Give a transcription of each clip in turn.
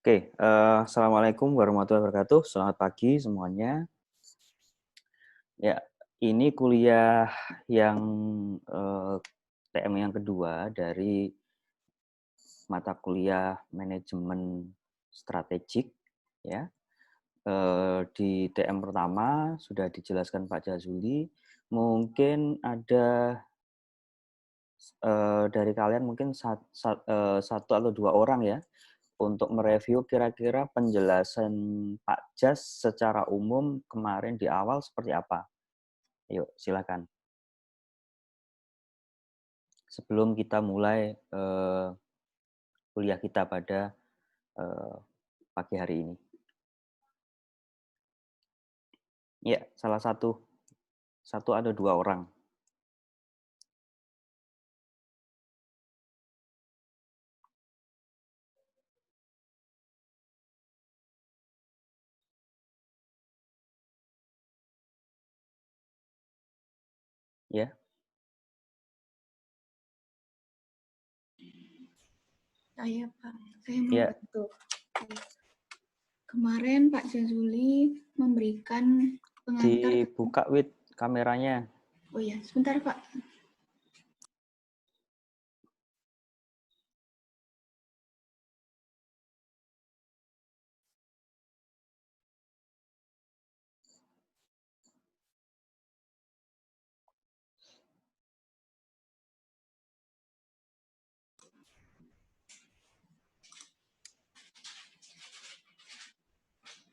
Oke, assalamualaikum warahmatullahi wabarakatuh. Selamat pagi semuanya. Ya, ini kuliah yang TM yang kedua dari mata kuliah manajemen strategik. Ya, di TM pertama sudah dijelaskan Pak Jazuli. Mungkin ada dari kalian mungkin satu atau dua orang ya untuk mereview kira-kira penjelasan Pak Jas secara umum kemarin di awal seperti apa. Yuk, silakan. Sebelum kita mulai kuliah kita pada pagi hari ini. Ya, salah satu ada dua orang. Ya. Saya Pak, saya mau Ya. bantu. Kemarin Pak Jazuli memberikan pengantar. Dibuka Wid kameranya. Oh ya, sebentar Pak.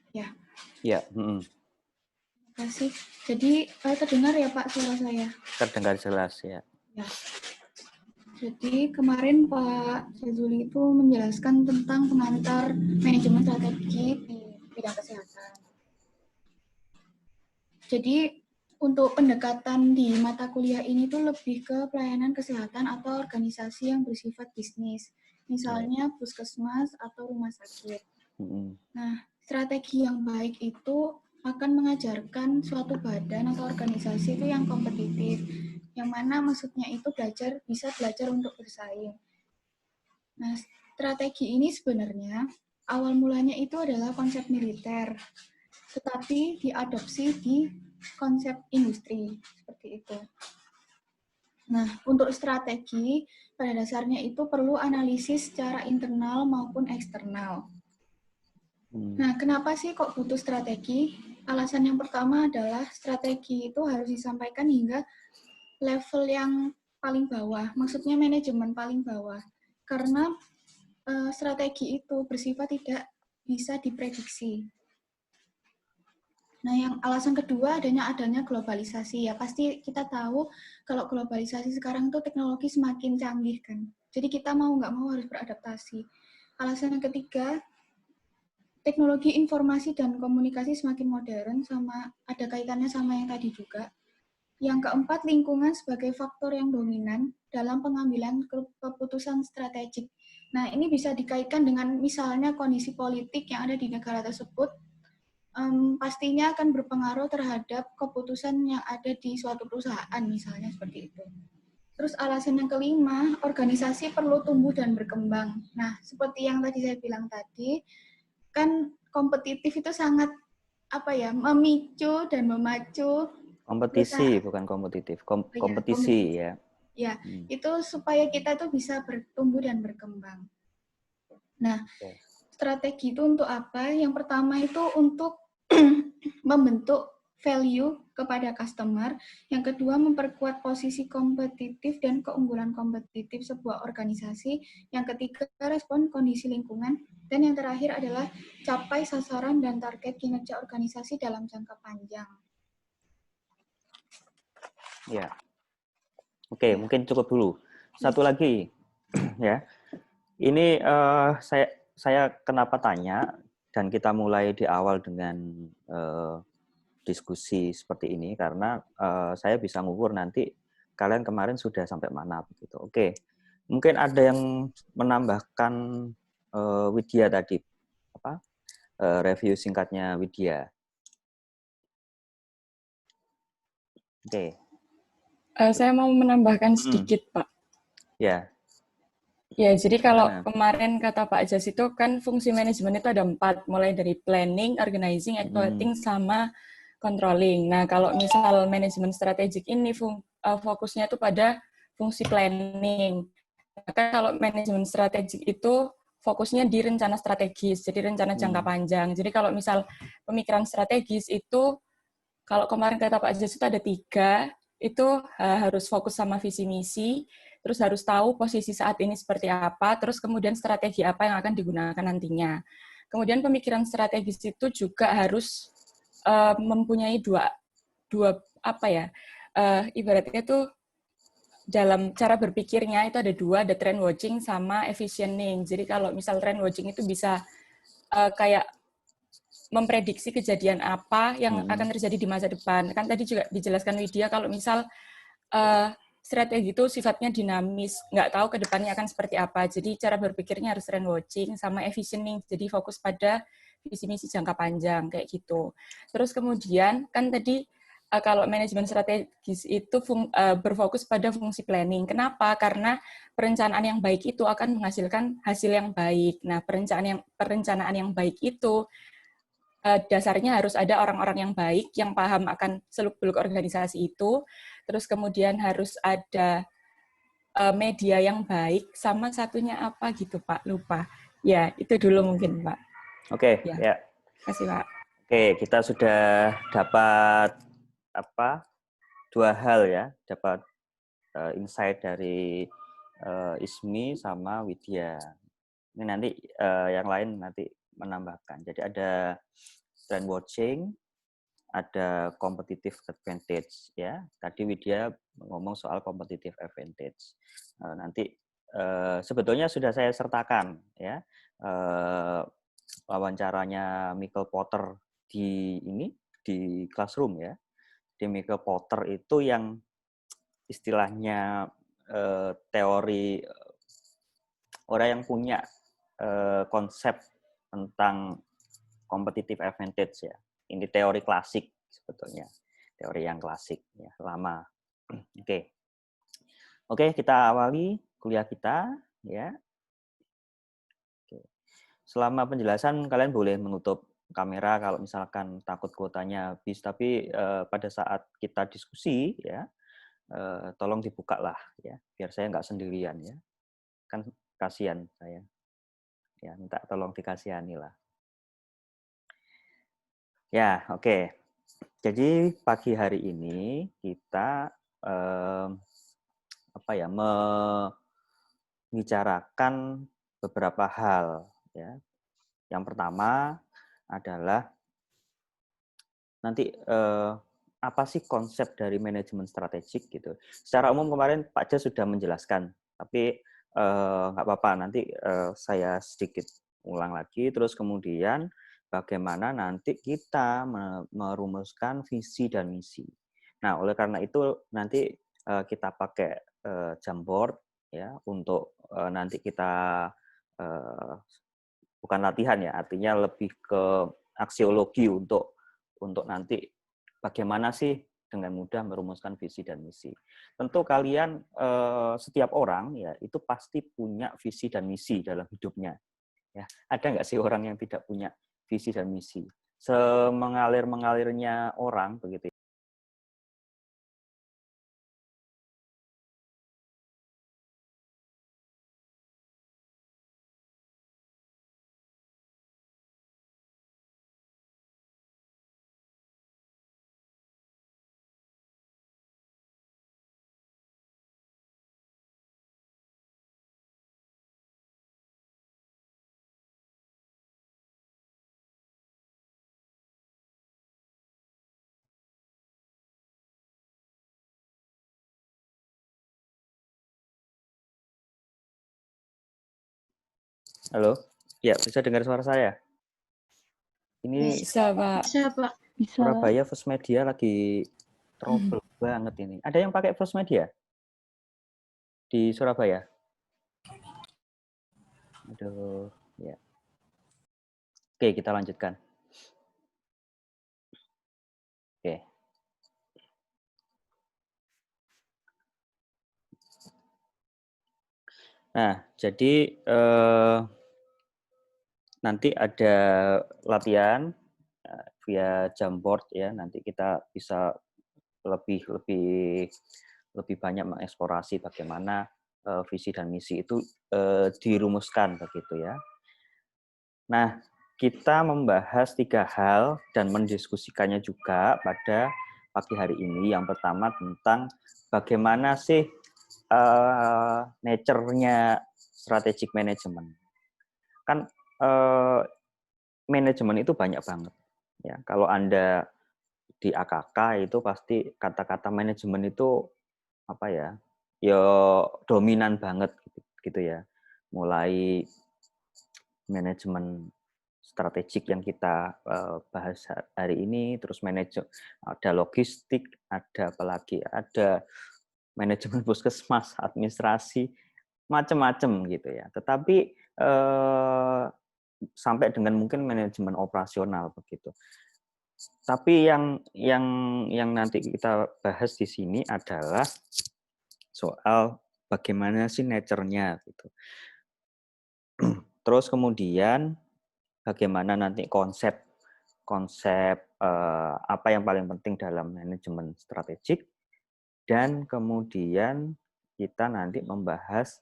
Ya. Ya. Terima kasih. Jadi terdengar ya Pak suara saya? Terdengar jelas ya. Ya. Jadi kemarin Pak Jazuli itu menjelaskan tentang pengantar manajemen strategi di bidang kesehatan. Jadi untuk pendekatan di mata kuliah ini tuh lebih ke pelayanan kesehatan atau organisasi yang bersifat bisnis. Misalnya puskesmas atau rumah sakit. Nah, strategi yang baik itu akan mengajarkan suatu badan atau organisasi itu yang kompetitif, yang mana maksudnya itu bisa belajar untuk bersaing. Nah, strategi ini sebenarnya awal mulanya itu adalah konsep militer, tetapi diadopsi di konsep industri, seperti itu. Nah, untuk strategi, pada dasarnya itu perlu analisis secara internal maupun eksternal. Nah, kenapa sih kok butuh strategi? Alasan yang pertama adalah strategi itu harus disampaikan hingga level yang paling bawah, maksudnya manajemen paling bawah. Karena strategi itu bersifat tidak bisa diprediksi. Nah, yang alasan kedua adanya globalisasi. Ya, pasti kita tahu kalau globalisasi sekarang itu teknologi semakin canggih kan. Jadi kita mau nggak mau harus beradaptasi. Alasan yang ketiga, teknologi informasi dan komunikasi semakin modern, sama ada kaitannya sama yang tadi juga. Yang keempat, lingkungan sebagai faktor yang dominan dalam pengambilan keputusan strategik. Nah, ini bisa dikaitkan dengan misalnya kondisi politik yang ada di negara tersebut, pastinya akan berpengaruh terhadap keputusan yang ada di suatu perusahaan, misalnya seperti itu. Terus alasan yang kelima, organisasi perlu tumbuh dan berkembang. Nah, seperti yang tadi saya bilang tadi, kan kompetitif itu sangat memicu dan memacu Kompetisi bukan kompetitif. Kompetisi ya. Ya, itu supaya kita tuh bisa bertumbuh dan berkembang. Nah, strategi itu untuk apa? Yang pertama itu untuk membentuk value kepada customer. Yang kedua, memperkuat posisi kompetitif dan keunggulan kompetitif sebuah organisasi. Yang ketiga, respon kondisi lingkungan. Dan yang terakhir adalah capai sasaran dan target kinerja organisasi dalam jangka panjang. Ya. Oke, mungkin cukup dulu. Satu lagi, ya. Ini saya kenapa tanya dan kita mulai di awal dengan diskusi seperti ini karena saya bisa ngukur nanti kalian kemarin sudah sampai mana begitu. Oke, mungkin ada yang menambahkan Widya tadi apa review singkatnya Widya. Oke. Saya mau menambahkan sedikit, Pak. Ya. Ya, jadi kalau Mana? kemarin kata Pak Jas itu kan fungsi manajemen itu ada 4, mulai dari planning, organizing, actuating, sama controlling. Nah, kalau misal manajemen strategik ini fokusnya itu pada fungsi planning. Maka kalau manajemen strategik itu fokusnya di rencana strategis, jadi rencana jangka panjang. Jadi kalau misal pemikiran strategis itu, kalau kemarin kata Pak Jas itu ada 3, itu harus fokus sama visi misi, terus harus tahu posisi saat ini seperti apa, terus kemudian strategi apa yang akan digunakan nantinya. Kemudian pemikiran strategis itu juga harus mempunyai dua apa ya, ibaratnya tuh dalam cara berpikirnya itu ada 2, ada trend watching sama efficienting. Jadi kalau misal trend watching itu bisa kayak memprediksi kejadian apa yang akan terjadi di masa depan. Kan tadi juga dijelaskan Widya kalau misal strategi itu sifatnya dinamis, nggak tahu ke depannya akan seperti apa. Jadi cara berpikirnya harus trend watching sama efficienting, jadi fokus pada visi misi jangka panjang kayak gitu. Terus kemudian kan tadi kalau manajemen strategis itu berfokus pada fungsi planning. Kenapa? Karena perencanaan yang baik itu akan menghasilkan hasil yang baik. Nah, perencanaan yang baik itu dasarnya harus ada orang-orang yang baik, yang paham akan seluk-beluk organisasi itu, terus kemudian harus ada media yang baik, sama satunya apa gitu Pak, lupa. Ya, itu dulu mungkin Pak. Oke, ya. Kasih Pak. Oke, kita sudah dapat 2 hal ya, dapat insight dari Ismi sama Widya. Ini nanti yang lain nanti menambahkan. Jadi ada trend watching, ada competitive advantage ya. Tadi Widya ngomong soal competitive advantage. Nanti sebetulnya sudah saya sertakan ya wawancaranya Michael Porter di Classroom ya. Di Michael Porter itu yang istilahnya teori orang yang punya konsep tentang competitive advantage ya. Ini teori klasik sebetulnya, teori yang klasik ya, lama. Oke. Oke, kita awali kuliah kita ya. Oke. Selama penjelasan kalian boleh menutup kamera kalau misalkan takut kuotanya habis, tapi pada saat kita diskusi ya, tolong dibuka lah ya, biar saya nggak sendirian ya. Kan kasihan saya. Ya, minta tolong dikasihani lah. Ya, oke. Jadi pagi hari ini kita membicarakan beberapa hal ya. Yang pertama adalah nanti apa sih konsep dari manajemen strategik gitu. Secara umum kemarin Pak Jas sudah menjelaskan, tapi nggak apa-apa nanti saya sedikit ulang lagi, terus kemudian bagaimana nanti kita merumuskan visi dan misi. Nah, oleh karena itu nanti kita pakai Jamboard ya untuk nanti kita bukan latihan ya, artinya lebih ke aksiologi untuk nanti bagaimana sih dengan mudah merumuskan visi dan misi. Tentu kalian setiap orang ya itu pasti punya visi dan misi dalam hidupnya. Ya, ada nggak sih orang yang tidak punya visi dan misi? Semengalir-mengalirnya orang begitu. Halo, ya bisa dengar suara saya? Ini Bisa Pak. Bisa, Pak. Surabaya First Media lagi trouble banget ini. Ada yang pakai First Media di Surabaya? Aduh, ya. Oke, kita lanjutkan. Oke. Nah, jadi nanti ada latihan via Jamboard ya. Nanti kita bisa lebih lebih lebih banyak mengeksplorasi bagaimana visi dan misi itu dirumuskan begitu ya. Nah, kita membahas 3 hal dan mendiskusikannya juga pada pagi hari ini. Yang pertama tentang bagaimana sih nature-nya strategic management. Kan manajemen itu banyak banget. Ya, kalau Anda di AKK itu pasti kata-kata manajemen itu apa ya? Ya dominan banget gitu ya. Mulai manajemen strategik yang kita bahas hari ini, terus ada logistik, ada apalagi ada manajemen puskesmas, administrasi, macam-macam gitu ya. Tetapi sampai dengan mungkin manajemen operasional begitu. Tapi yang nanti kita bahas di sini adalah soal bagaimana sih nature-nya gitu. Terus kemudian bagaimana nanti konsep apa yang paling penting dalam manajemen strategik, dan kemudian kita nanti membahas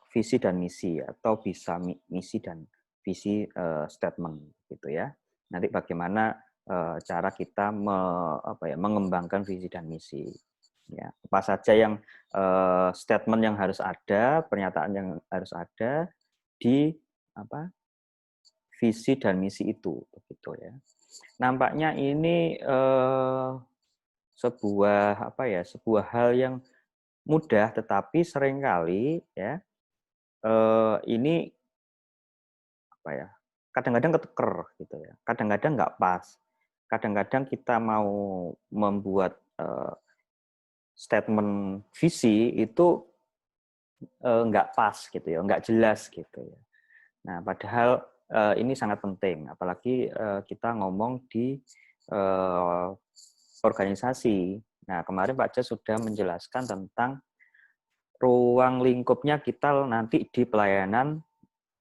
visi dan misi atau bisa misi dan visi statement gitu ya. Nanti bagaimana cara kita mengembangkan visi dan misi. Ya, apa saja yang statement yang harus ada, pernyataan yang harus ada di visi dan misi itu begitu ya. Nampaknya ini sebuah hal yang mudah, tetapi seringkali ya ini kadang-kadang ketuker gitu ya. Kadang-kadang nggak pas. Kadang-kadang kita mau membuat statement visi itu nggak pas gitu ya, nggak jelas gitu ya. Nah, padahal ini sangat penting, apalagi kita ngomong di organisasi. Nah, kemarin Pak Jas sudah menjelaskan tentang ruang lingkupnya kita nanti di pelayanan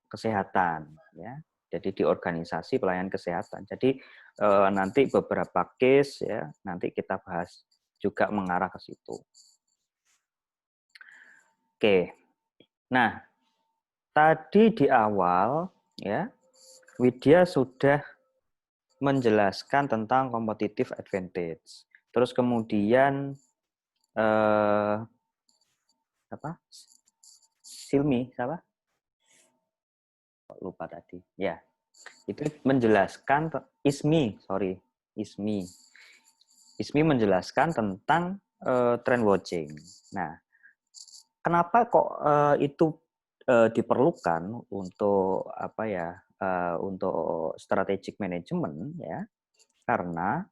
kesehatan, ya. Jadi di organisasi pelayanan kesehatan. Jadi nanti beberapa case ya, nanti kita bahas juga mengarah ke situ. Oke. Nah, tadi di awal ya, Widya sudah menjelaskan tentang competitive advantage. Terus kemudian Silmi siapa? Lupa tadi. Ya. Itu menjelaskan Ismi menjelaskan tentang trend watching. Nah, kenapa kok itu diperlukan untuk untuk strategic management ya? Karena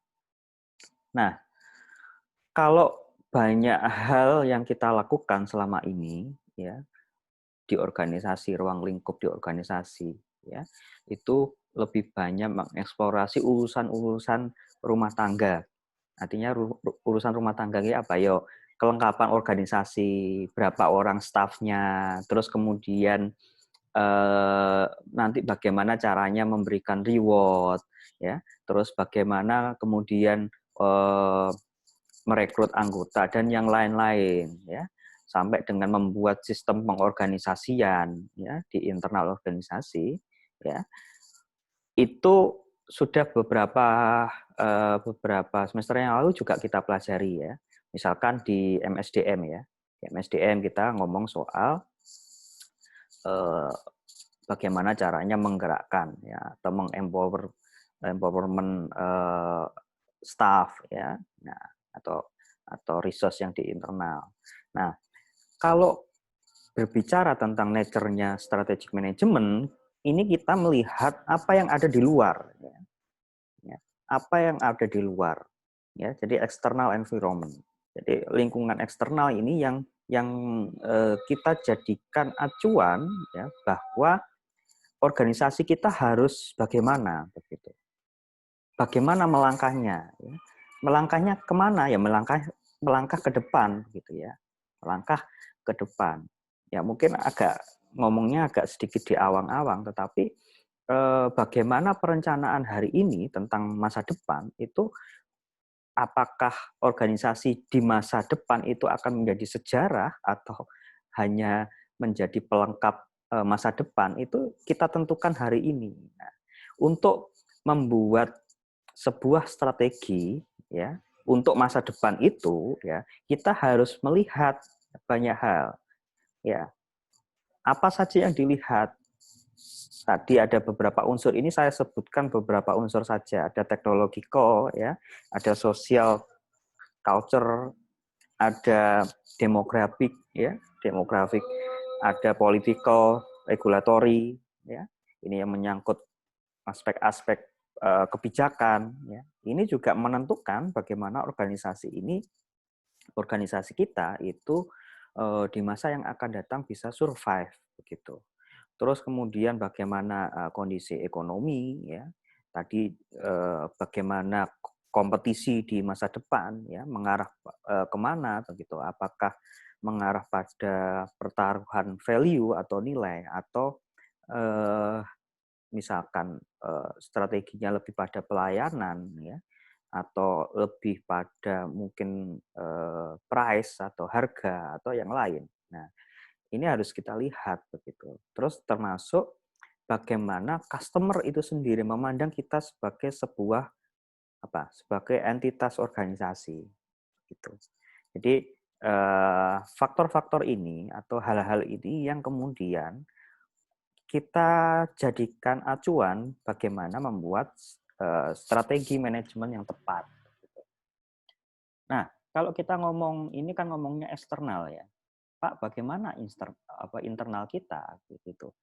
kalau banyak hal yang kita lakukan selama ini ya di organisasi, ruang lingkup di organisasi ya, itu lebih banyak mengeksplorasi urusan-urusan rumah tangga. Artinya urusan rumah tangga ini apa? Yo, kelengkapan organisasi, berapa orang stafnya, terus kemudian nanti bagaimana caranya memberikan reward, ya, terus bagaimana kemudian merekrut anggota dan yang lain-lain, ya, sampai dengan membuat sistem pengorganisasian, ya, di internal organisasi, ya, itu sudah beberapa semester yang lalu juga kita pelajari ya. Misalkan di MSDM ya. Di MSDM kita ngomong soal bagaimana caranya menggerakkan ya atau empowerment staff ya. Nah, atau resource yang di internal. Nah, kalau berbicara tentang nature-nya strategic management, ini kita melihat apa yang ada di luar. Ya. Apa yang ada di luar. Ya, jadi external environment. Jadi lingkungan eksternal ini yang kita jadikan acuan ya, bahwa organisasi kita harus bagaimana begitu. Bagaimana melangkahnya? Ya. Melangkahnya kemana? Ya melangkah ke depan gitu ya. Melangkah ke depan. ya mungkin ngomongnya agak sedikit di awang-awang, tetapi bagaimana perencanaan hari ini tentang masa depan itu, apakah organisasi di masa depan itu akan menjadi sejarah atau hanya menjadi pelengkap masa depan, itu kita tentukan hari ini. Nah, untuk membuat sebuah strategi ya untuk masa depan itu ya, kita harus melihat banyak hal ya. Apa saja yang dilihat? Tadi ada beberapa unsur, ini saya sebutkan beberapa unsur saja. Ada teknologiko ya, ada sosial, culture, ada demografik ya, ada political, regulatory ya. Ini yang menyangkut aspek-aspek kebijakan ya. Ini juga menentukan bagaimana organisasi kita itu di masa yang akan datang bisa survive begitu. Terus kemudian bagaimana kondisi ekonomi ya. Tadi bagaimana kompetisi di masa depan ya, mengarah kemana begitu. Apakah mengarah pada pertaruhan value atau nilai, atau misalkan strateginya lebih pada pelayanan ya, atau lebih pada mungkin price atau harga atau yang lain. Nah, ini harus kita lihat begitu. Terus termasuk bagaimana customer itu sendiri memandang kita sebagai sebagai entitas organisasi gitu. Jadi faktor-faktor ini atau hal-hal ini yang kemudian kita jadikan acuan bagaimana membuat strategi manajemen yang tepat. Nah, kalau kita ini kan ngomongnya eksternal ya. Pak, bagaimana internal kita gitu.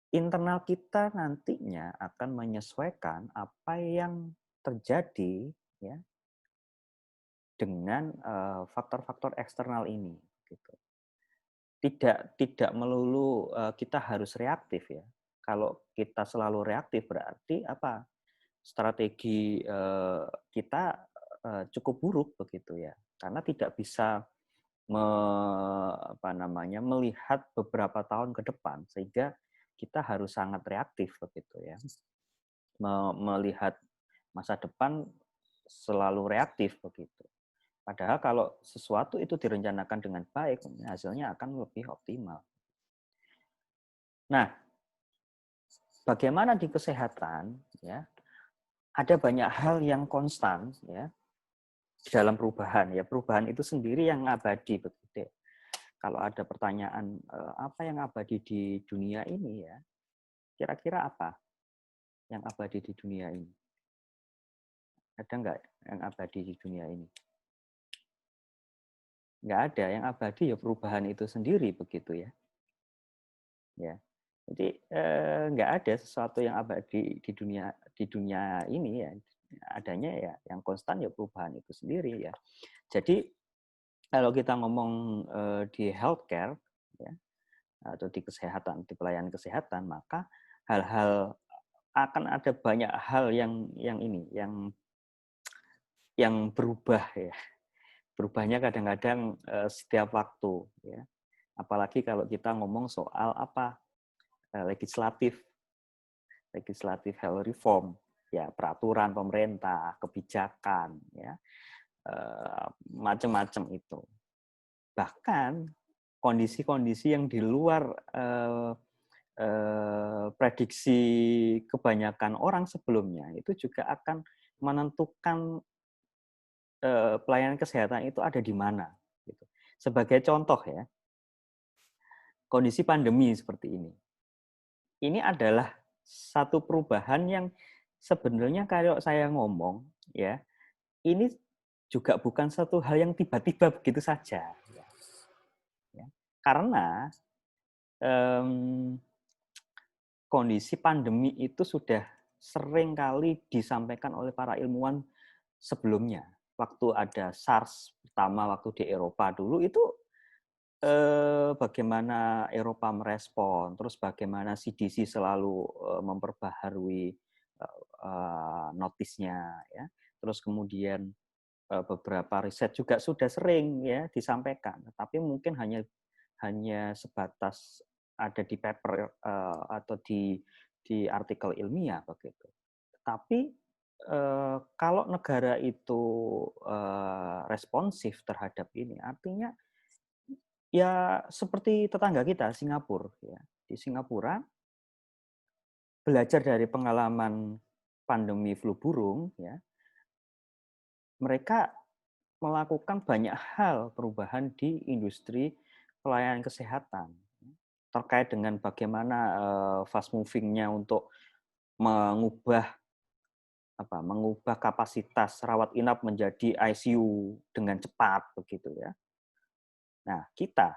Internal kita nantinya akan menyesuaikan apa yang terjadi ya dengan faktor-faktor eksternal ini gitu. Tidak melulu kita harus reaktif ya. Kalau kita selalu reaktif berarti apa? Strategi kita cukup buruk begitu ya. Karena tidak bisa melihat beberapa tahun ke depan, sehingga kita harus sangat reaktif begitu ya. Melihat masa depan selalu reaktif begitu. Padahal kalau sesuatu itu direncanakan dengan baik, hasilnya akan lebih optimal. Nah, bagaimana di kesehatan ya? Ada banyak hal yang konstan ya dalam perubahan ya. Perubahan itu sendiri yang abadi begitu. Kalau ada pertanyaan apa yang abadi di dunia ini ya, kira-kira apa yang abadi di dunia ini? Ada nggak yang abadi di dunia ini? Nggak ada. Yang abadi ya perubahan itu sendiri begitu ya. Ya, jadi nggak ada sesuatu yang abadi di dunia ini ya. Adanya ya yang konstan ya perubahan itu sendiri ya. Jadi kalau kita ngomong di healthcare ya, atau di kesehatan, di pelayanan kesehatan, maka hal-hal akan ada banyak hal yang berubah ya. Berubahnya kadang-kadang setiap waktu ya. Apalagi kalau kita ngomong soal legislatif health reform ya, peraturan pemerintah, kebijakan ya, macam-macam itu. Bahkan kondisi-kondisi yang di luar prediksi kebanyakan orang sebelumnya itu juga akan menentukan pelayanan kesehatan itu ada di mana. Gitu. Sebagai contoh ya, kondisi pandemi seperti ini. Ini adalah satu perubahan yang sebenarnya kalau saya ngomong ya, ini juga bukan satu hal yang tiba-tiba begitu saja. Ya. Karena kondisi pandemi itu sudah sering kali disampaikan oleh para ilmuwan sebelumnya. Waktu ada SARS pertama, waktu di Eropa dulu itu bagaimana Eropa merespon, terus bagaimana CDC selalu memperbaharui notisnya, ya. Terus kemudian beberapa riset juga sudah sering ya disampaikan, tapi mungkin hanya hanya sebatas ada di paper atau di artikel ilmiah begitu. Tapi kalau negara itu responsif terhadap ini, artinya ya seperti tetangga kita Singapura. Ya. Di Singapura belajar dari pengalaman pandemi flu burung, ya, mereka melakukan banyak hal perubahan di industri pelayanan kesehatan terkait dengan bagaimana fast moving-nya untuk mengubah kapasitas rawat inap menjadi ICU dengan cepat begitu ya. Nah, kita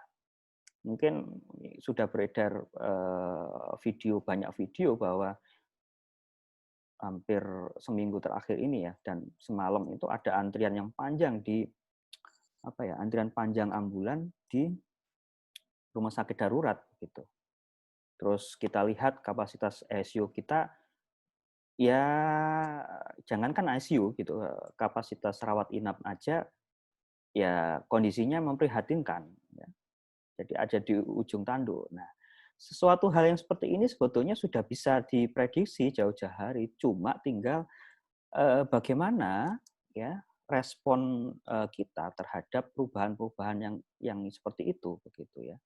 mungkin sudah beredar banyak video bahwa hampir seminggu terakhir ini ya, dan semalam itu ada antrian yang panjang antrian panjang ambulan di rumah sakit darurat gitu. Terus kita lihat kapasitas ICU kita, ya jangankan ICU gitu, kapasitas rawat inap aja ya kondisinya memprihatinkan. Ya. Jadi ada di ujung tanduk. Nah, sesuatu hal yang seperti ini sebetulnya sudah bisa diprediksi jauh-jauh hari, cuma tinggal bagaimana ya respon kita terhadap perubahan-perubahan yang seperti itu begitu ya.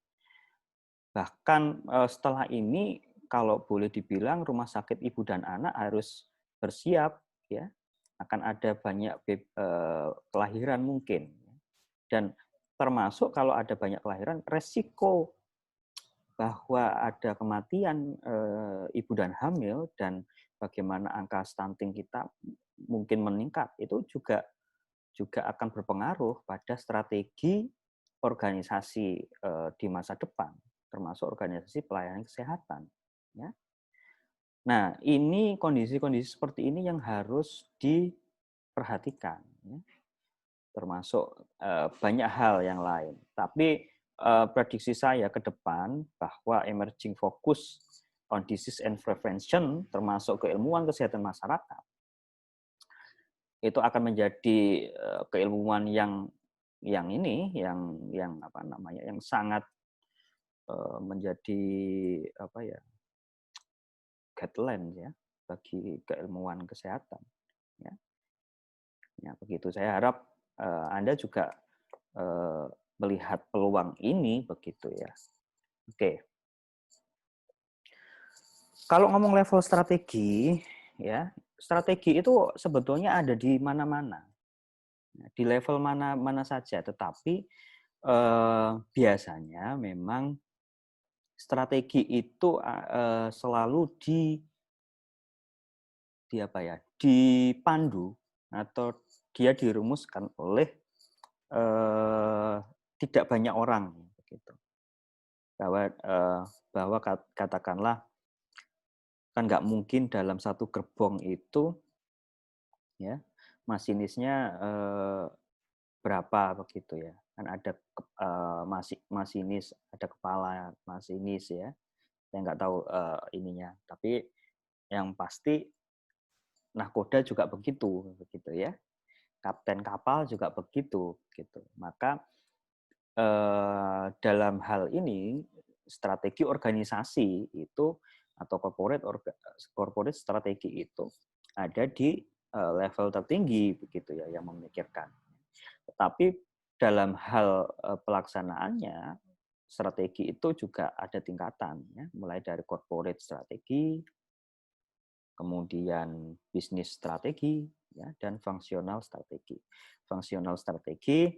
Bahkan setelah ini kalau boleh dibilang rumah sakit ibu dan anak harus bersiap ya, akan ada banyak kelahiran mungkin, dan termasuk kalau ada banyak kelahiran resiko bahwa ada kematian ibu dan hamil dan bagaimana angka stunting kita mungkin meningkat, itu juga akan berpengaruh pada strategi organisasi di masa depan, termasuk organisasi pelayanan kesehatan. Ya. Nah, ini kondisi-kondisi seperti ini yang harus diperhatikan, ya. Termasuk banyak hal yang lain. Tapi prediksi saya ke depan bahwa emerging focus on disease and prevention, termasuk keilmuan kesehatan masyarakat, itu akan menjadi keilmuan yang sangat menjadi guideline ya bagi keilmuan kesehatan. Ya, begitu. Saya harap Anda juga melihat peluang ini begitu ya. Oke. Kalau ngomong level strategi, ya strategi itu sebetulnya ada di mana-mana, di level mana saja. Tetapi biasanya memang strategi itu selalu dipandu atau dia dirumuskan oleh tidak banyak orang begitu. Bahwa katakanlah kan nggak mungkin dalam satu gerbong itu ya masinisnya berapa begitu ya, kan ada masinis, ada kepala masinis ya, saya nggak tahu ininya, tapi yang pasti nahkoda juga begitu ya, kapten kapal juga begitu gitu. Maka dalam hal ini strategi organisasi itu atau corporate strategi itu ada di level tertinggi begitu ya yang memikirkan. Tetapi dalam hal pelaksanaannya strategi itu juga ada tingkatan ya, mulai dari corporate strategi, kemudian bisnis strategi ya, dan fungsional strategi. Fungsional strategi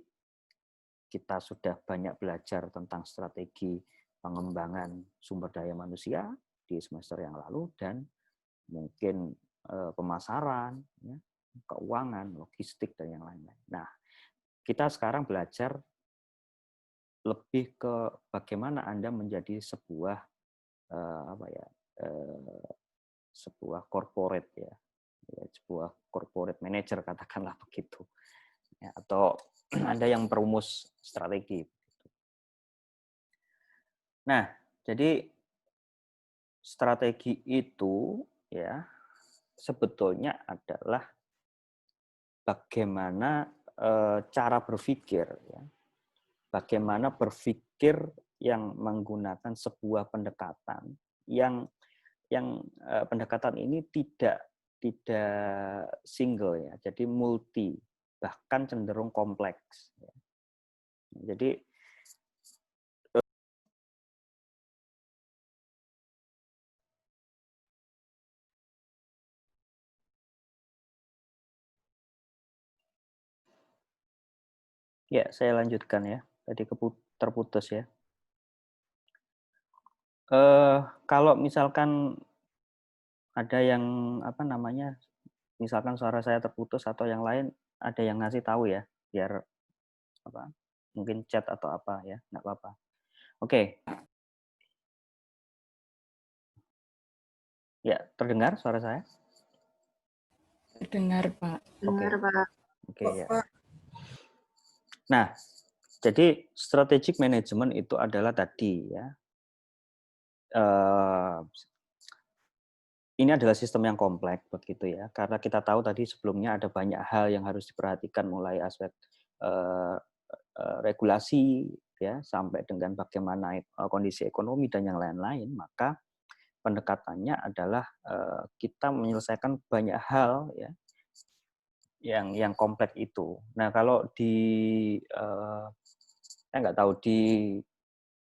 kita sudah banyak belajar tentang strategi pengembangan sumber daya manusia di semester yang lalu, dan mungkin pemasaran, ya, keuangan, logistik, dan yang lain-lain. Nah, kita sekarang belajar lebih ke bagaimana Anda menjadi sebuah sebuah corporate ya, sebuah corporate manager katakanlah begitu, ya, atau Anda yang perumus strategi. Nah, jadi strategi itu ya sebetulnya adalah bagaimana cara berpikir ya. Bagaimana berpikir yang menggunakan sebuah pendekatan yang pendekatan ini tidak single ya, jadi multi, bahkan cenderung kompleks. Jadi ya, saya lanjutkan ya. Tadi terputus ya. Kalau misalkan ada yang misalkan suara saya terputus atau yang lain, ada yang ngasih tahu ya, biar mungkin chat atau apa ya, nggak apa-apa. Oke. Ya, terdengar suara saya? Terdengar, Pak. Dengar, Pak. Oke, ya. Nah, jadi strategic management itu adalah tadi ya. Ini adalah sistem yang kompleks begitu ya, karena kita tahu tadi sebelumnya ada banyak hal yang harus diperhatikan, mulai aspek regulasi ya sampai dengan bagaimana kondisi ekonomi dan yang lain-lain. Maka pendekatannya adalah kita menyelesaikan banyak hal ya yang kompleks itu. Nah, kalau saya nggak tahu di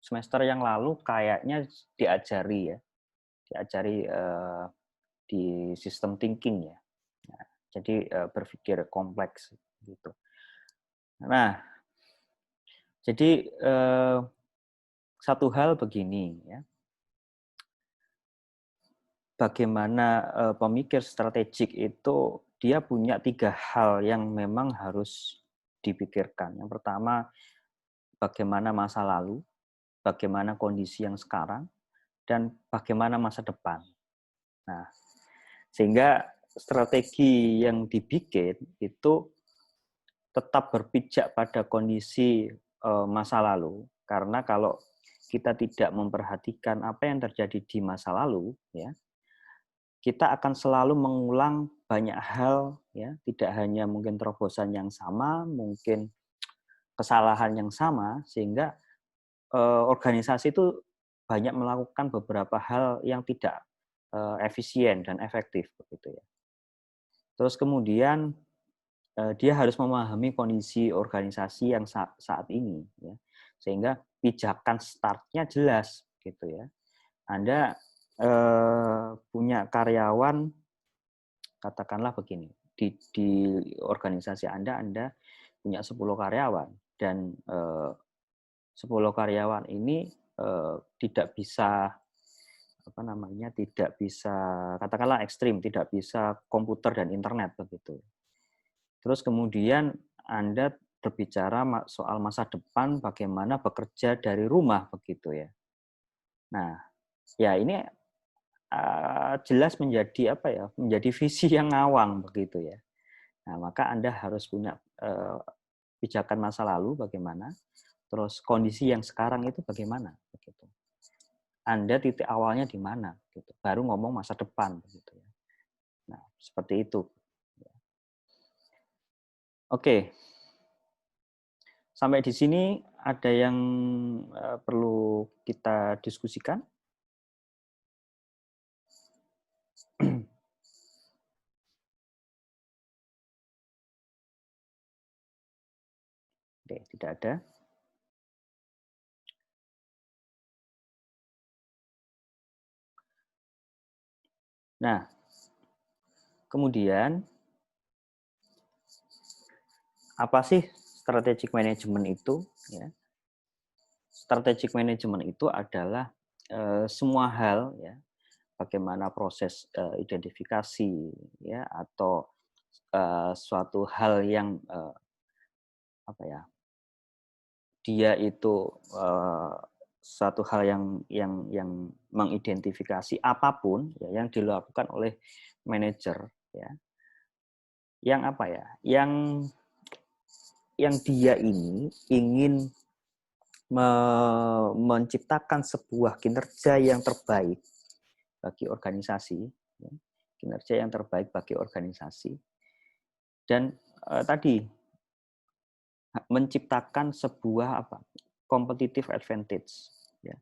semester yang lalu kayaknya diajari di sistem thinking ya. Nah, jadi berpikir kompleks gitu. Nah, jadi satu hal begini ya. Bagaimana pemikir strategik itu dia punya 3 hal yang memang harus dipikirkan. Yang pertama, bagaimana masa lalu, bagaimana kondisi yang sekarang, dan bagaimana masa depan. Nah, sehingga strategi yang dibikin itu tetap berpijak pada kondisi masa lalu, karena kalau kita tidak memperhatikan apa yang terjadi di masa lalu, ya, kita akan selalu mengulang banyak hal, ya, tidak hanya mungkin terobosan yang sama, mungkin kesalahan yang sama, sehingga organisasi itu banyak melakukan beberapa hal yang tidak efisien dan efektif, begitu ya. Terus kemudian dia harus memahami kondisi organisasi yang saat ini, ya, sehingga pijakan startnya jelas, gitu ya. Anda punya karyawan, katakanlah begini, di organisasi Anda punya 10 karyawan, dan 10 karyawan ini tidak bisa katakanlah ekstrim, tidak bisa komputer dan internet begitu. Terus kemudian Anda berbicara soal masa depan, bagaimana bekerja dari rumah begitu ya. Nah, ya ini jelas menjadi menjadi visi yang ngawang begitu ya. Nah, maka Anda harus punya pijakan masa lalu bagaimana, terus kondisi yang sekarang itu bagaimana begitu. Anda titik awalnya di mana gitu. Baru ngomong masa depan begitu ya. Nah, seperti itu. Oke. Sampai di sini ada yang perlu kita diskusikan? Oke, tidak ada. Nah, kemudian apa sih strategic management itu? Ya. Strategic management itu adalah semua hal ya, bagaimana proses identifikasi ya, atau suatu hal yang dia itu suatu hal yang mengidentifikasi apapun ya, yang dilakukan oleh manajer ya, yang dia ini ingin menciptakan sebuah kinerja yang terbaik bagi organisasi, ya, kinerja yang terbaik bagi organisasi, dan tadi menciptakan sebuah competitive advantage Ya.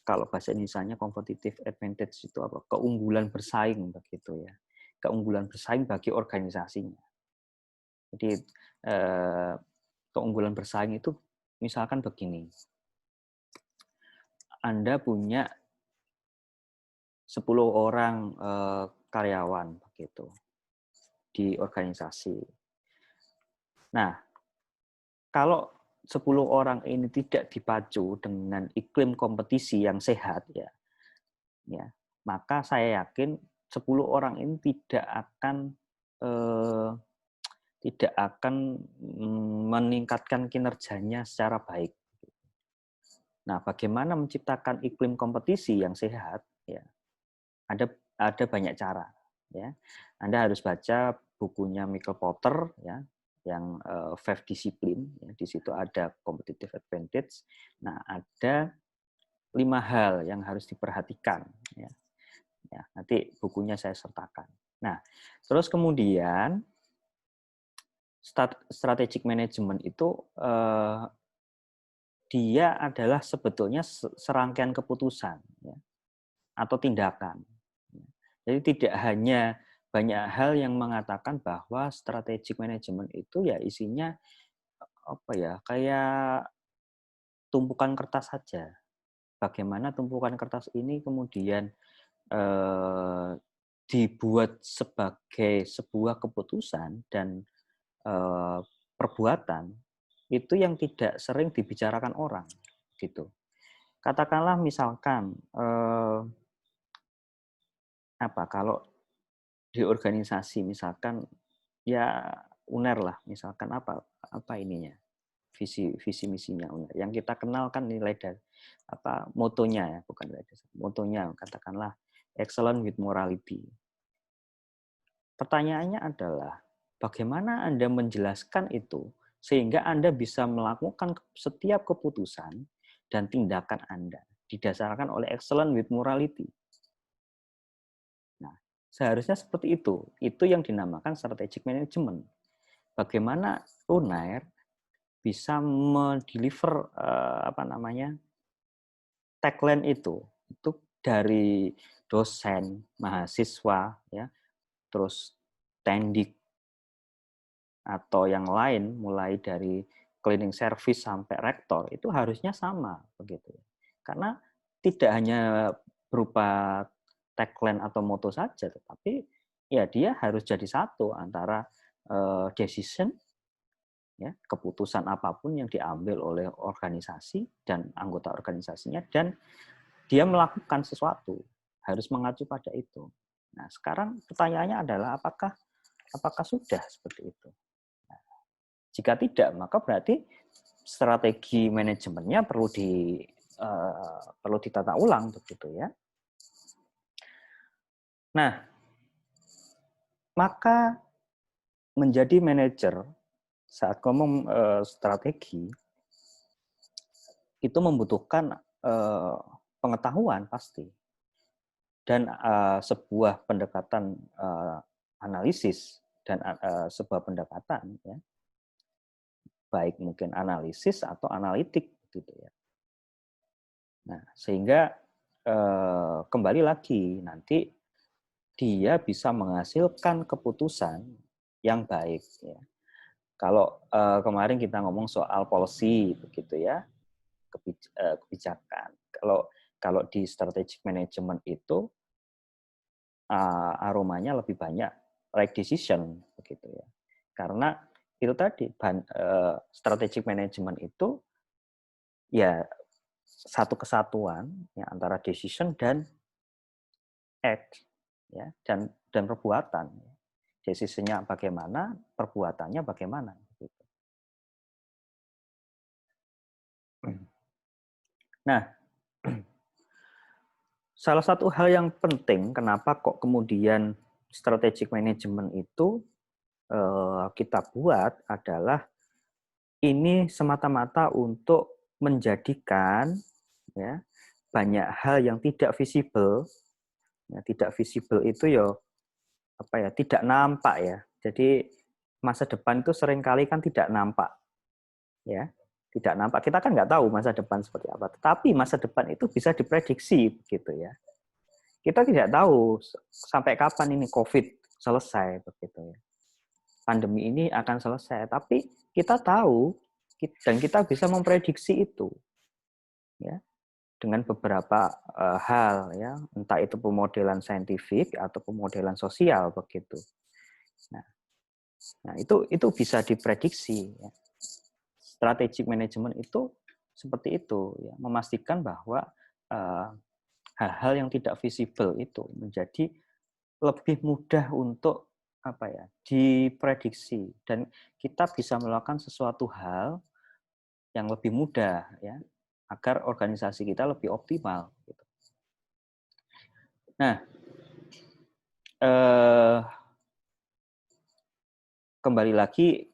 Kalau bahasa Indonesianya competitive advantage itu apa? Keunggulan bersaing begitu ya. Keunggulan bersaing bagi organisasinya. Jadi keunggulan bersaing itu misalkan begini. Anda punya 10 orang karyawan begitu di organisasi. Nah, kalau 10 orang ini tidak dipacu dengan iklim kompetisi yang sehat ya, maka saya yakin 10 orang ini tidak akan meningkatkan kinerjanya secara baik. Nah, bagaimana menciptakan iklim kompetisi yang sehat? Ya, ada banyak cara. Ya, Anda harus baca bukunya Michael Porter, ya, yang 5 Discipline. Ya, di situ ada competitive advantage. Nah, ada 5 hal yang harus diperhatikan. Ya, nanti bukunya saya sertakan. Nah, terus kemudian strategic management itu dia adalah sebetulnya serangkaian keputusan ya, atau tindakan. Jadi tidak hanya banyak hal yang mengatakan bahwa strategic management itu ya isinya apa ya, kayak tumpukan kertas saja. Bagaimana tumpukan kertas ini kemudian dibuat sebagai sebuah keputusan dan perbuatan itu yang tidak sering dibicarakan orang gitu. Katakanlah misalkan kalau di organisasi misalkan ya UNER lah misalkan apa ininya visi misinya UNER yang kita kenal kan nilai dari motonya ya, bukan motonya katakanlah excellent with morality. Pertanyaannya adalah bagaimana Anda menjelaskan itu sehingga Anda bisa melakukan setiap keputusan dan tindakan Anda didasarkan oleh excellent with morality. Nah, seharusnya seperti itu. Itu yang dinamakan strategic management. Bagaimana UNER bisa mendeliver tagline itu dari dosen, mahasiswa, ya, terus tendik atau yang lain, mulai dari cleaning service sampai rektor itu harusnya sama begitu. Karena tidak hanya berupa tagline atau moto saja, tetapi ya dia harus jadi satu antara decision, ya, keputusan apapun yang diambil oleh organisasi dan anggota organisasinya, dan dia melakukan sesuatu harus mengacu pada itu. Nah, sekarang pertanyaannya adalah apakah sudah seperti itu? Nah, jika tidak, maka berarti strategi manajemennya perlu ditata ulang begitu ya. Nah, maka menjadi manajer saat ngomong strategi itu membutuhkan pengetahuan pasti dan sebuah pendekatan analisis dan sebuah pendekatan ya, baik mungkin analisis atau analitik gitu ya. Nah, sehingga kembali lagi nanti dia bisa menghasilkan keputusan yang baik ya. Kalau kemarin kita ngomong soal policy begitu ya, kebijakan. Kalau di strategic management itu aromanya lebih banyak right decision begitu ya. Karena itu tadi strategic management itu ya satu kesatuan ya antara decision dan act ya, dan perbuatan. Decision-nya bagaimana, perbuatannya bagaimana gitu. Nah, salah satu hal yang penting kenapa kok kemudian strategic management itu kita buat adalah ini semata-mata untuk menjadikan ya banyak hal yang tidak visible. Ya, tidak visible itu ya tidak nampak ya. Jadi masa depan itu seringkali kan tidak nampak. Ya. tidak nampak. Kita kan nggak tahu masa depan seperti apa. Tetapi masa depan itu bisa diprediksi, gitu ya. Kita tidak tahu sampai kapan ini COVID selesai, begitu ya. Pandemi ini akan selesai, tapi kita tahu dan kita bisa memprediksi itu, ya, dengan beberapa hal, ya, entah itu pemodelan saintifik atau pemodelan sosial, begitu. Nah itu bisa diprediksi. Ya. Strategic management itu seperti itu, ya, memastikan bahwa hal-hal yang tidak visible itu menjadi lebih mudah untuk apa ya diprediksi, dan kita bisa melakukan sesuatu hal yang lebih mudah, ya, agar organisasi kita lebih optimal. Gitu. Nah, kembali lagi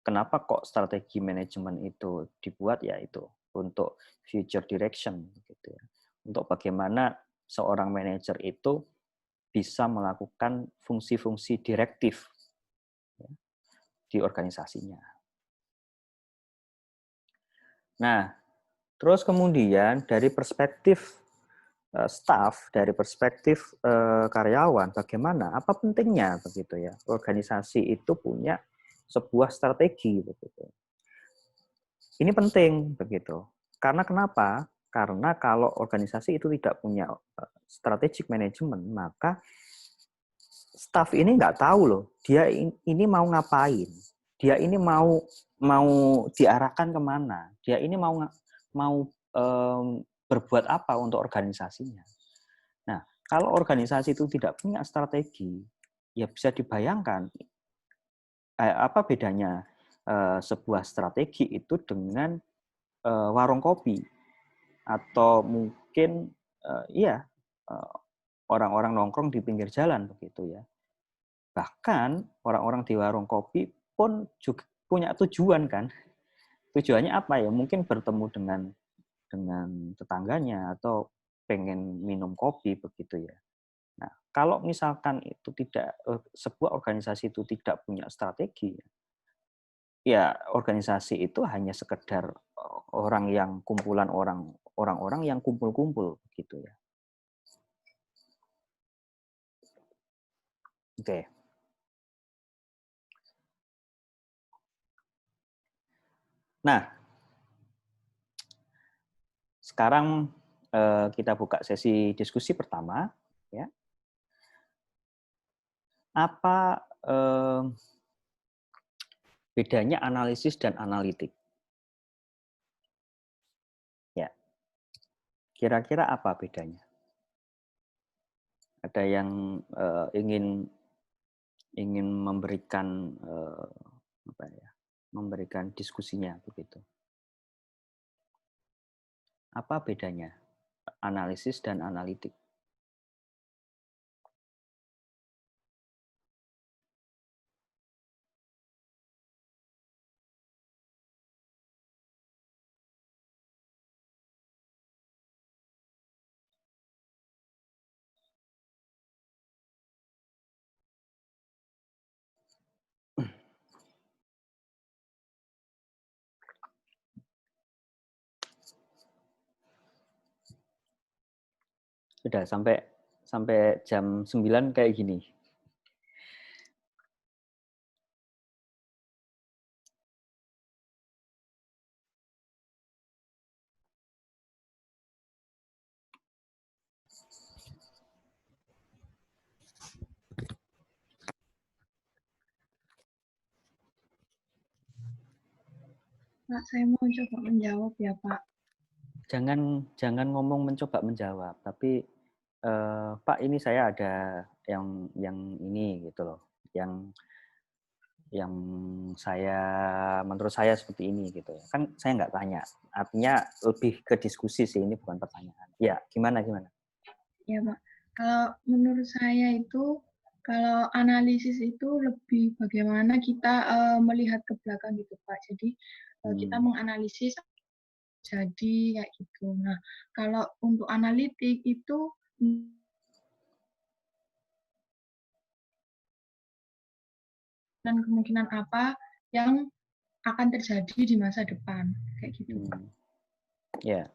kenapa kok strategi manajemen itu dibuat, ya itu untuk future direction, gitu ya. Untuk bagaimana seorang manajer itu bisa melakukan fungsi-fungsi direktif, ya, di organisasinya. Nah, terus kemudian dari perspektif staff, dari perspektif karyawan, bagaimana? Apa pentingnya begitu ya? Organisasi itu punya sebuah strategi, begitu. Ini penting begitu. Karena kenapa? Karena kalau organisasi itu tidak punya strategic management, maka staff ini nggak tahu loh, dia ini mau ngapain, dia ini mau diarahkan kemana, dia ini mau berbuat apa untuk organisasinya. Nah, kalau organisasi itu tidak punya strategi, ya bisa dibayangkan apa bedanya sebuah strategi itu dengan warung kopi, atau mungkin orang-orang nongkrong di pinggir jalan, begitu ya. Bahkan orang-orang di warung kopi pun juga punya tujuan kan. Tujuannya apa ya? Mungkin bertemu dengan tetangganya atau pengen minum kopi, begitu ya. Nah, kalau misalkan itu tidak, sebuah organisasi itu tidak punya strategi, ya organisasi itu hanya sekedar orang yang kumpulan orang-orang yang kumpul-kumpul, gitu ya. Oke. Nah, sekarang kita buka sesi diskusi pertama, ya. Apa bedanya analisis dan analitik? Ya, kira-kira apa bedanya? Ada yang ingin memberikan apa ya? Memberikan diskusinya, begitu. Apa bedanya analisis dan analitik? Sudah sampai jam 9 kayak gini. Pak, saya mau coba menjawab ya, Pak. Jangan ngomong mencoba menjawab, tapi Pak, ini saya ada yang ini gitu loh, yang saya menurut saya seperti ini gitu ya. Kan saya nggak tanya, artinya lebih ke diskusi sih, ini bukan pertanyaan. Ya, gimana? Ya, Pak. Kalau menurut saya itu, kalau analisis itu lebih bagaimana kita melihat ke belakang gitu, Pak. Jadi kita menganalisis jadi kayak gitu. Nah, kalau untuk analitik itu dan kemungkinan apa yang akan terjadi di masa depan, kayak gitu. Ya,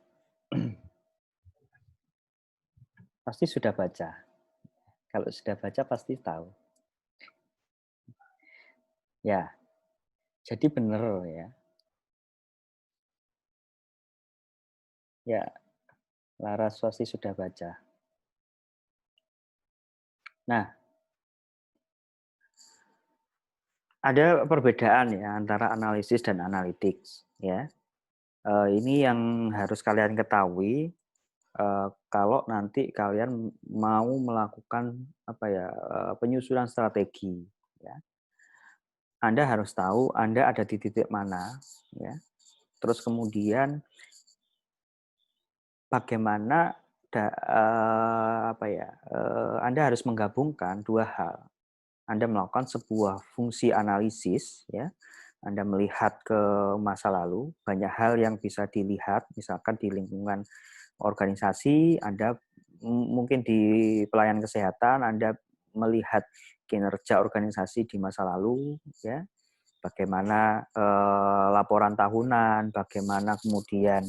pasti sudah baca. Kalau sudah baca pasti tahu. Ya, jadi benar ya. Ya, Laras pasti sudah baca. Nah, ada perbedaan ya antara analisis dan analytics ya. Ini yang harus kalian ketahui kalau nanti kalian mau melakukan penyusunan strategi ya. Anda harus tahu Anda ada di titik mana ya. Terus kemudian bagaimana Anda harus menggabungkan dua hal. Anda melakukan sebuah fungsi analisis ya. Anda melihat ke masa lalu, banyak hal yang bisa dilihat, misalkan di lingkungan organisasi, Anda mungkin di pelayanan kesehatan, Anda melihat kinerja organisasi di masa lalu, ya, bagaimana laporan tahunan, bagaimana kemudian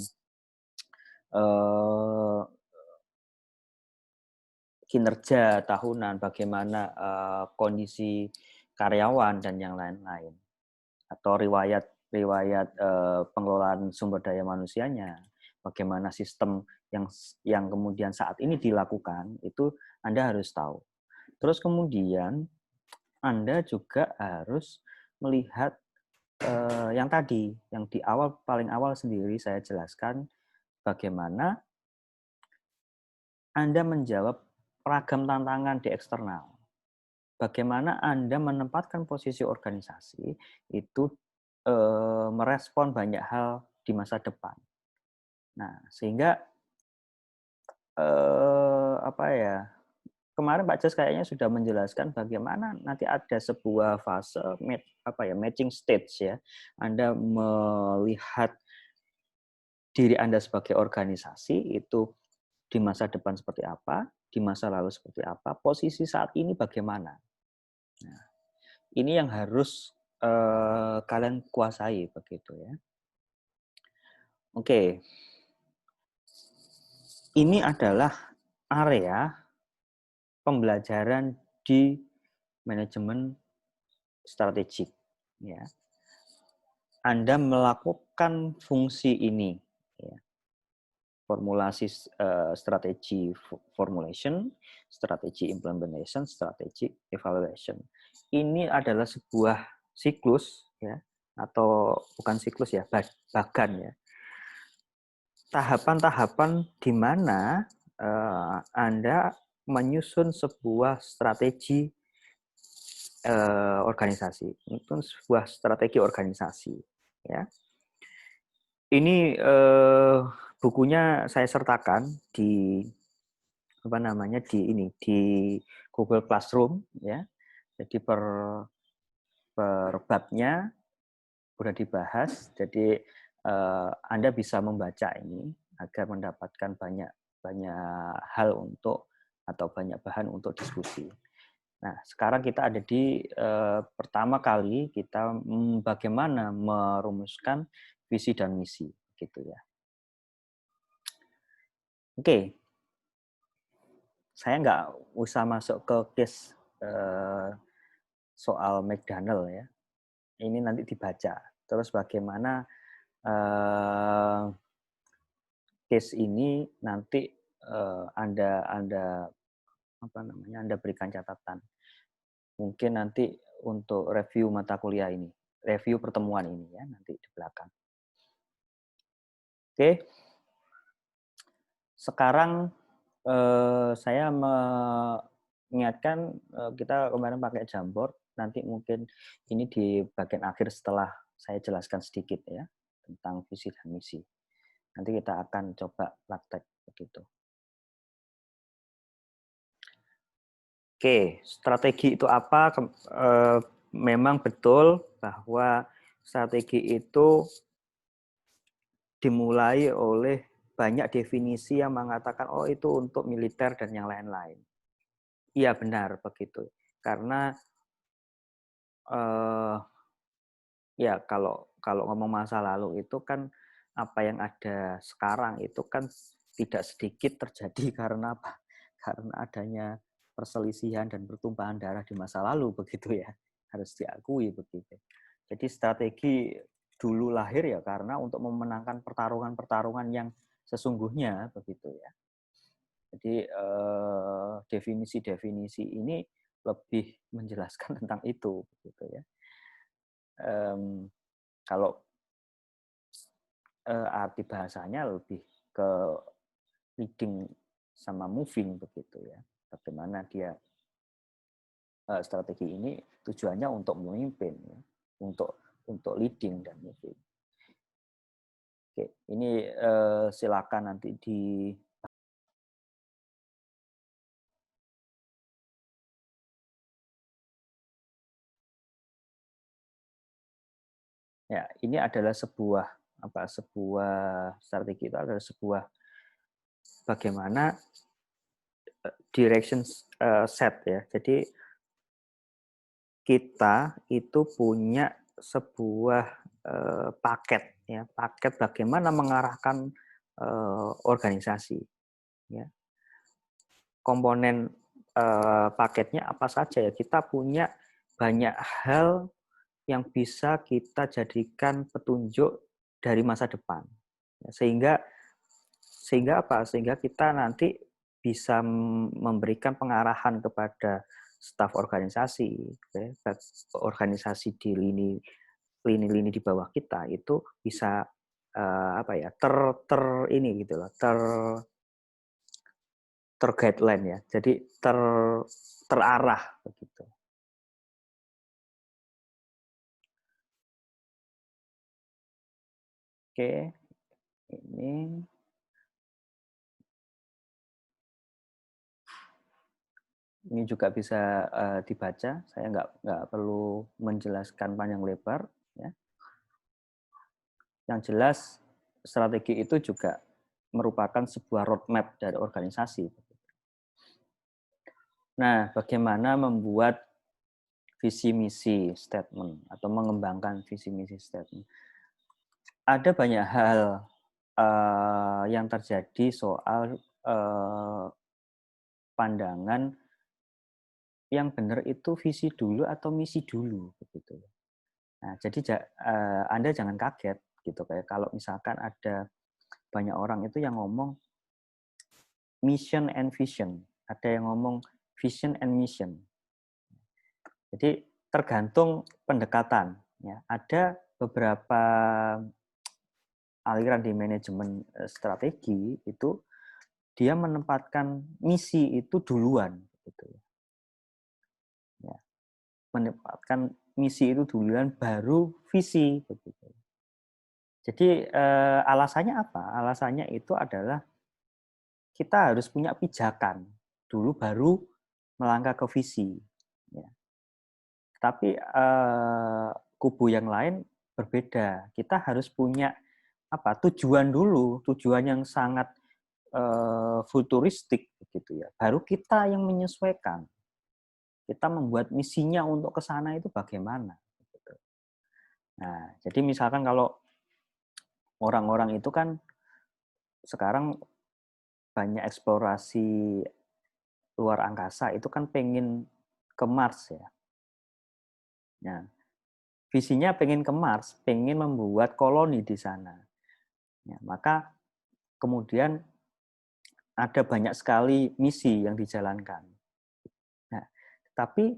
kinerja tahunan, bagaimana kondisi karyawan dan yang lain-lain, atau riwayat pengelolaan sumber daya manusianya, bagaimana sistem yang kemudian saat ini dilakukan, itu Anda harus tahu. Terus kemudian Anda juga harus melihat yang tadi, yang di awal, paling awal sendiri saya jelaskan, bagaimana Anda menjawab ragam tantangan di eksternal. Bagaimana Anda menempatkan posisi organisasi itu merespon banyak hal di masa depan. Nah, sehingga kemarin Pak Jas kayaknya sudah menjelaskan bagaimana nanti ada sebuah fase matching stage ya. Anda melihat diri Anda sebagai organisasi itu di masa depan seperti apa, di masa lalu seperti apa, posisi saat ini bagaimana. Nah, ini yang harus kalian kuasai begitu ya. Oke. Ini adalah area pembelajaran di manajemen strategik ya. Anda melakukan fungsi ini ya. Formulasi strategi formulation, strategi implementation, strategi evaluation. Ini adalah sebuah siklus ya, atau bukan siklus ya, bagan ya. Tahapan-tahapan di mana Anda menyusun sebuah strategi organisasi, itu sebuah strategi organisasi ya. Ini bukunya saya sertakan di di Google Classroom ya. Jadi per babnya sudah dibahas. Jadi Anda bisa membaca ini agar mendapatkan banyak hal atau banyak bahan untuk diskusi. Nah, sekarang kita ada di pertama kali kita bagaimana merumuskan visi dan misi, gitu ya. Oke, saya nggak usah masuk ke case soal McDonald ya. Ini nanti dibaca. Terus bagaimana case ini nanti Anda berikan catatan. Mungkin nanti untuk review mata kuliah ini, review pertemuan ini ya nanti di belakang. Oke. Sekarang saya mengingatkan kita kemarin pakai Jamboard, nanti mungkin ini di bagian akhir setelah saya jelaskan sedikit ya tentang visi dan misi. Nanti kita akan coba praktek begitu. Oke, strategi itu apa? Memang betul bahwa strategi itu dimulai oleh banyak definisi yang mengatakan oh itu untuk militer dan yang lain-lain. Iya benar begitu. Karena ya kalau ngomong masa lalu itu kan apa yang ada sekarang itu kan tidak sedikit terjadi karena apa? Karena adanya perselisihan dan pertumpahan darah di masa lalu begitu ya. Harus diakui begitu. Jadi strategi dulu lahir ya karena untuk memenangkan pertarungan-pertarungan yang sesungguhnya begitu ya. Jadi definisi-definisi ini lebih menjelaskan tentang itu begitu ya. Kalau arti bahasanya lebih ke leading sama moving begitu ya. Bagaimana dia strategi ini tujuannya untuk memimpin ya, untuk leading dan moving. Oke, ini silakan nanti di ya, ini adalah sebuah strategi, itu adalah sebuah bagaimana direction set ya. Jadi kita itu punya sebuah paket ya, paket bagaimana mengarahkan organisasi ya. Komponen paketnya apa saja ya? Kita punya banyak hal yang bisa kita jadikan petunjuk dari masa depan. Sehingga apa? Sehingga kita nanti bisa memberikan pengarahan kepada staf organisasi, organisasi di lini di bawah kita itu bisa ini gitu loh, guideline ya. Jadi terarah begitu. Oke, ini juga bisa dibaca. Saya nggak perlu menjelaskan panjang lebar. Ya. Yang jelas strategi itu juga merupakan sebuah roadmap dari organisasi. Nah, bagaimana membuat visi misi statement atau mengembangkan visi misi statement? Ada banyak hal yang terjadi soal pandangan yang benar itu visi dulu atau misi dulu begitu. Nah, jadi Anda jangan kaget gitu kayak kalau misalkan ada banyak orang itu yang ngomong mission and vision, ada yang ngomong vision and mission. Jadi tergantung pendekatan ya. Ada beberapa aliran di manajemen strategi itu dia menempatkan misi itu duluan gitu ya. Menempatkan misi itu duluan baru visi begitu. Jadi alasannya apa? Alasannya itu adalah kita harus punya pijakan dulu baru melangkah ke visi. Ya. Tapi kubu yang lain berbeda. Kita harus punya tujuan dulu, tujuan yang sangat futuristik begitu ya. Baru kita yang menyesuaikan. Kita membuat misinya untuk ke sana itu bagaimana. Nah, jadi misalkan kalau orang-orang itu kan sekarang banyak eksplorasi luar angkasa, itu kan pengen ke Mars ya. Nah, visinya pengen ke Mars, pengen membuat koloni di sana. Ya, maka kemudian ada banyak sekali misi yang dijalankan. Nah, tapi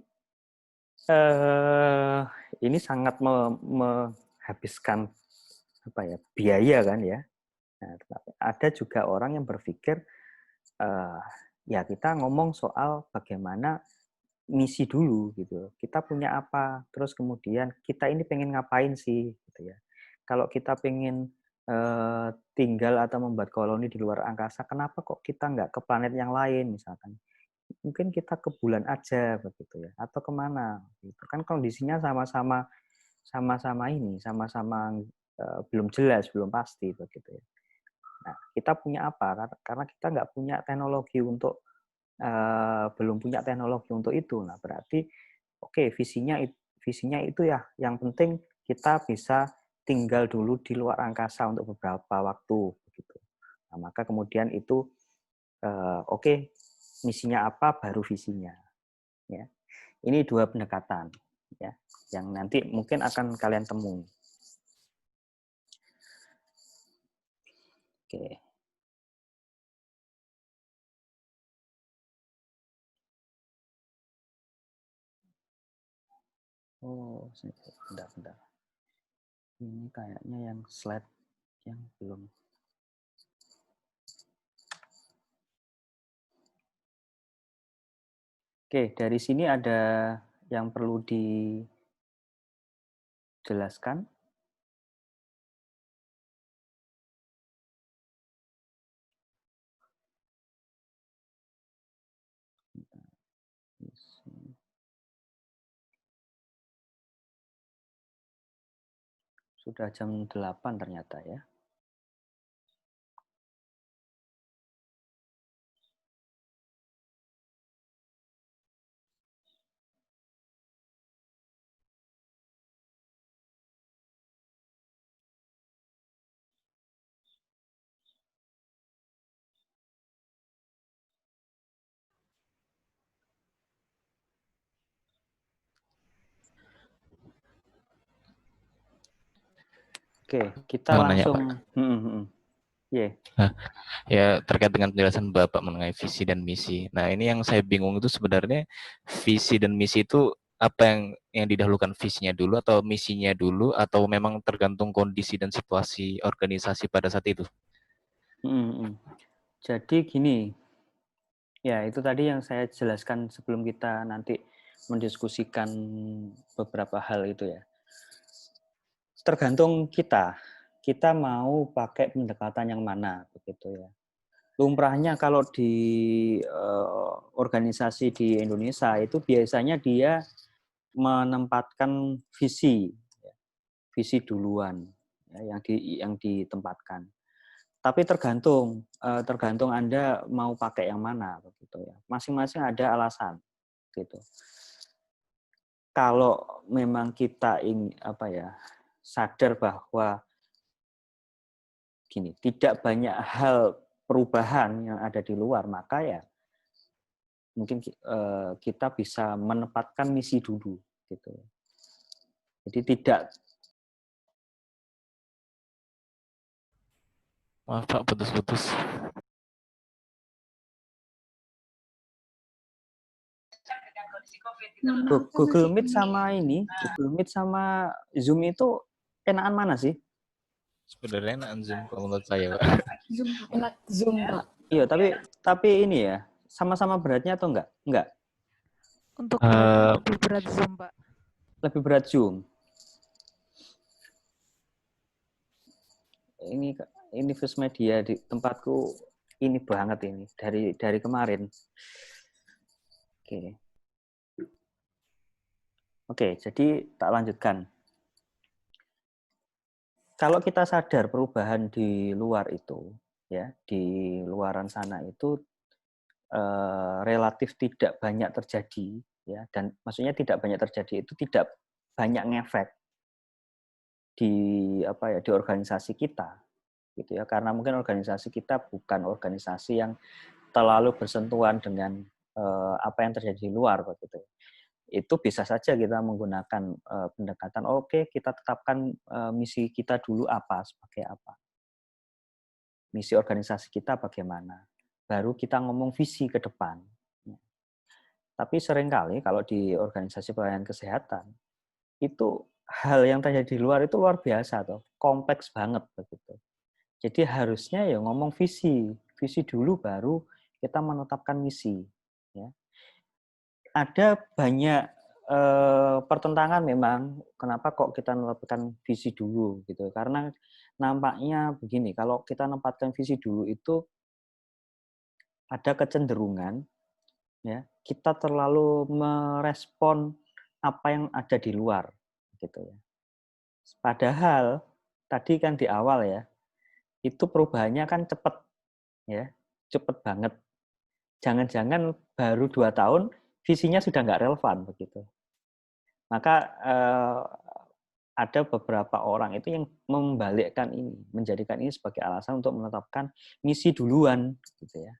ini sangat menghabiskan biaya kan ya. Nah, ada juga orang yang berpikir ya kita ngomong soal bagaimana misi dulu gitu. Kita punya apa, terus kemudian kita ini pengen ngapain sih gitu ya. Kalau kita pengen tinggal atau membuat koloni di luar angkasa, kenapa kok kita nggak ke planet yang lain misalkan? Mungkin kita ke bulan aja begitu ya, atau kemana? Gitu kan kondisinya sama-sama belum jelas, belum pasti begitu ya. Nah, kita punya apa? Karena kita nggak punya teknologi untuk belum punya teknologi untuk itu. Nah, berarti oke, visinya itu ya. Yang penting kita bisa tinggal dulu di luar angkasa untuk beberapa waktu begitu. Nah, maka kemudian itu oke, misinya apa, baru visinya. Ya. Ini 2 pendekatan ya, yang nanti mungkin akan kalian temui. Oke. Oh, bentar. Ini kayaknya yang slide yang belum. Oke, dari sini ada yang perlu dijelaskan? Sudah jam 8 ternyata ya. Oke, kita Mau nanya, langsung. Yeah. Nah, ya terkait dengan penjelasan Bapak mengenai visi dan misi. Nah, ini yang saya bingung itu sebenarnya visi dan misi itu apa yang didahulukan, visinya dulu atau misinya dulu, atau memang tergantung kondisi dan situasi organisasi pada saat itu? Jadi gini, ya itu tadi yang saya jelaskan sebelum kita nanti mendiskusikan beberapa hal itu ya. Tergantung kita mau pakai pendekatan yang mana begitu ya. Lumrahnya kalau di organisasi di Indonesia itu biasanya dia menempatkan visi duluan ya, yang ditempatkan. Tapi tergantung Anda mau pakai yang mana begitu ya. Masing-masing ada alasan gitu. Kalau memang kita sadar bahwa gini, tidak banyak hal perubahan yang ada di luar, maka ya mungkin kita bisa menempatkan misi dulu gitu. Jadi tidak. Maaf Pak, putus-putus. Google Meet sama Zoom itu enakan mana sih? Sebenarnya enak Zoom kalau menurut saya, Pak. Enak Zoom, Pak. Iya, tapi ini ya, sama-sama beratnya atau enggak? Enggak. Untuk lebih berat Zoom, Pak. Lebih berat Zoom. Ini First Media di tempatku ini banget ini dari kemarin. Oke, jadi tak lanjutkan. Kalau kita sadar perubahan di luar itu, ya di luaran sana itu relatif tidak banyak terjadi, ya, dan maksudnya tidak banyak terjadi itu tidak banyak ngefek di organisasi kita, gitu ya, karena mungkin organisasi kita bukan organisasi yang terlalu bersentuhan dengan apa yang terjadi di luar, begitu. Itu bisa saja kita menggunakan pendekatan oke, kita tetapkan misi kita dulu sebagai apa, misi organisasi kita bagaimana, baru kita ngomong visi ke depan. Tapi seringkali kalau di organisasi pelayanan kesehatan itu hal yang terjadi di luar itu luar biasa tuh, kompleks banget begitu. Jadi harusnya ya ngomong visi dulu baru kita menetapkan misi. Ya. Ada banyak pertentangan memang, kenapa kok kita menetapkan visi dulu gitu. Karena nampaknya begini, kalau kita menetapkan visi dulu itu ada kecenderungan ya, kita terlalu merespon apa yang ada di luar gitu ya. Padahal tadi kan di awal ya, itu perubahannya kan cepat ya, cepat banget. Jangan-jangan baru 2 tahun visinya sudah nggak relevan begitu. Maka ada beberapa orang itu yang membalikkan ini, menjadikan ini sebagai alasan untuk menetapkan misi duluan, gitu ya.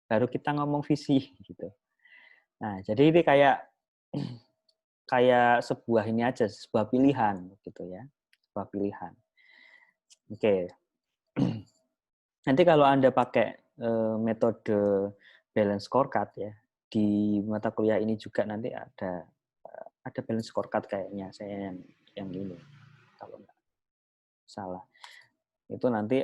Baru kita ngomong visi, gitu. Nah, jadi ini kayak sebuah ini aja, sebuah pilihan, gitu ya, sebuah pilihan. Oke. Nanti kalau Anda pakai metode balance scorecard ya, di mata kuliah ini juga nanti ada balance scorecard kayaknya saya yang ini kalau nggak salah. Itu nanti